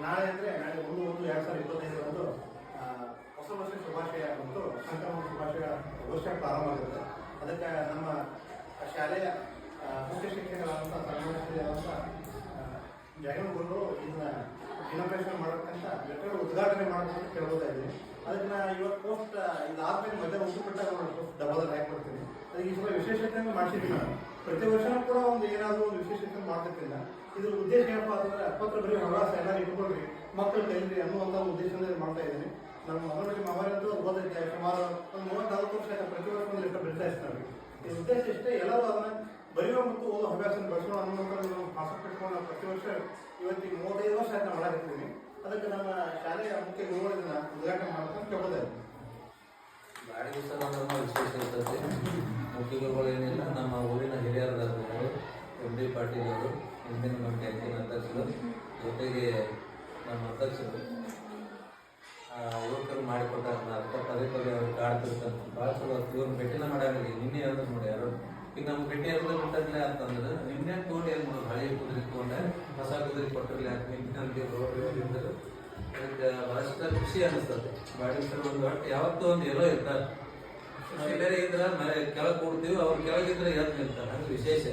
ನಾಳೆ 1/1/2025 ಹೊಸ ವರ್ಷ ಶುಭಾಶಯ ಮತ್ತು ಸಂಕ್ರಮಣ ಶುಭಾಶಯ ಗೋಷ್ಠಿ ಪ್ರಾರಂಭ ಆಗುತ್ತೆ. ಅದಕ್ಕೆ ನಮ್ಮ ಶಾಲೆಯ ಮುಖ್ಯ ಶಿಕ್ಷಕರಾದಂಥ ಸನ್ಮಾನಿಸಿದಂಥ ಜಗನ್ಗುರು ಇದನ್ನ ಇನಾಗ್ರೇಷನ್ ಮಾಡೋಕ್ಕಂತ ಲೆಟರ್ ಉದ್ಘಾಟನೆ ಮಾಡೋಕ್ಕಂತ ಕೇಳ್ಬೋದಾ ಇದ್ದೀನಿ. ಅದಕ್ಕೆ ನಾನು ಇವತ್ತು ಪೋಸ್ಟ್ ಇದಾದ್ಮೇಲೆ ಮಧ್ಯಾಹ್ನ ಊಟ ಬಿಟ್ಟಾಗ ಪೋಸ್ಟ್ ಡಬ್ಬದಲ್ಲಿ ಹಾಕಿಬಿಡ್ತೀನಿ. ಅದಕ್ಕೆ ಈ ಸಲ ವಿಶೇಷತೆಯನ್ನು ಮಾಡಿಸಿದ್ದೀನಿ ನಾನು. ಪ್ರತಿ ವರ್ಷನೂ ಕೂಡ ಏನಾದರೂ ಒಂದು ವಿಶೇಷತೆ ಮಾಡ್ತಿರ್ತಿಲ್ಲ. ಇದ್ರ ಉದ್ದೇಶ ಏನಪ್ಪ ಅಂತಂದರೆ ಅಪ್ಪತ್ರ ಬರೀ ಹವ್ಯಾಸ ಎಲ್ಲರೂ ಇಟ್ಕೊಳ್ರಿ, ಮಕ್ಕಳು ಕಲಿರಿ ಅನ್ನುವಂಥ ಉದ್ದೇಶದಿಂದ ಮಾಡ್ತಾ ಇದ್ದೀನಿ. ನಮ್ಮ ಮಗನಿಗೆ ಮಾವರಂತೂ ಓದೈತೆ ಸುಮಾರು ಒಂದು 34 ವರ್ಷ ಆಯ್ತು. ಪ್ರತಿ ವರ್ಷ ಒಂದು ಲೆಕ್ಕ ಬಿಡ್ತಾ ಇರ್ತಾರೆ. ಈ ಉದ್ದೇಶ ಇಷ್ಟೇ, ಎಲ್ಲರೂ ಅದನ್ನು ಬರೆಯುವ ಮತ್ತು ಓದೋ ಹವ್ಯಾಸ ಬೆಳೆಸೋಣ ಅನ್ನುವಂಥ ಆಸಕ್ತಿ ಇಟ್ಕೊಂಡು ನಾವು ಪ್ರತಿ ವರ್ಷ ಇವತ್ತಿಗೆ 35 ವರ್ಷ ಆಯ್ತು ನಾವು ಮಾಡಾಕತ್ತೀನಿ. ಅದಕ್ಕೆ ನಮ್ಮ ಶಾಲೆಯ ಮುಖ್ಯ ಗುರುಗಳಿಂದ ಉದ್ಘಾಟನೆ ಮಾಡ್ಕೊಂಡು ಕೇಳೋದಾಯ್ತು. ಗಾಡಿ ದಿವಸ ವಿಶೇಷ ಇರ್ತದೆ. ಮುಖ್ಯ ಗುರುಗಳು ಏನಿಲ್ಲ, ನಮ್ಮ ಊರಿನ ಹಿರಿಯರಾದವರು ಎಂ.ಡಿ. ಪಾಟೀಲ್ ಅವರು, ಹಿಂದಿನ ನಮ್ಮ ಕ್ಯಾಂಟೀನ್ ಅಧ್ಯಕ್ಷರು, ಜೊತೆಗೆ ನಮ್ಮ ಅಧ್ಯಕ್ಷರು ಯುವಕರು ಮಾಡಿಕೊಟ್ಟಾರ. ಅದಕ್ಕೆ ಪದೇ ಪದೇ ಅವ್ರು ಕಾಡ್ತಿರ್ತಾರೆ. ಭಾಳ ಚಲೋ ಇವ್ರು ಭೇಟಿನ ಮಾಡಾಗಲಿ. ನಿನ್ನೆ ಹೇಳಿದ್ರು ನೋಡಿ ಯಾರು, ಈಗ ನಮ್ಮ ಭೇಟಿ ಎಲ್ಲ ಬಿಟ್ಟದ್ಲೆ ಅಂತಂದ್ರೆ ನಿನ್ನೆ ತೋಡಿ ಏನು ಮಾಡೋದು, ಹಳೆ ಕುದುರೆ ತೊಗೊಂಡೆ ಹೊಸ ಕುದುರೆ ಕೊಟ್ಟಿರಲಿ ಅಂತ ನಿಂತಿನಲ್ಲಿ ರೋಡ್ರು. ಅದಕ್ಕೆ ಭಾಳಷ್ಟು ಖುಷಿ ಅನಿಸ್ತದೆ. ಬಾಡಿ ಒಂದು ಒಟ್ಟು ಯಾವತ್ತೂ ಒಂದು ಎಲ್ಲೋ ಇರ್ತಾರೆ. ಬೇರೆ ಇದ್ರೆ ಕೆಳಗೆ ಕೊಡ್ತೀವಿ, ಅವ್ರು ಕೆಳಗಿದ್ರೆ ಎದ್ದು ನಿಲ್ತಾರೆ. ಹಂಗೆ ವಿಶೇಷ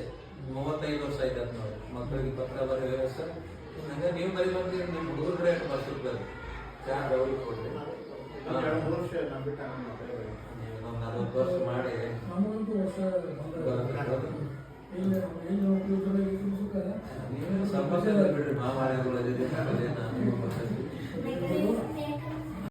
35 ವರ್ಷ ಆಯ್ತು ಅಂತ ನೋಡಿ. ಮಕ್ಕಳಿಗೆ ಪತ್ರ ಬರೋ ವ್ಯವಸ್ಥೆ ಹಂಗೆ ನೀವು ಬರೀಬಂದ್ರೆ ನಿಮ್ಮ ಹುಡುಗರು ರೇಟ್ ಬರ್ತಿರ್ತಾರೆ. ಚಾ ಡೌಲ್ ಕೊಡ್ರಿ. 40 ವರ್ಷ ಮಾಡಿ ಸಂಪರ್ಕ ಬಿಡ್ರಿ. ಮಾಮಾರಿಗಳು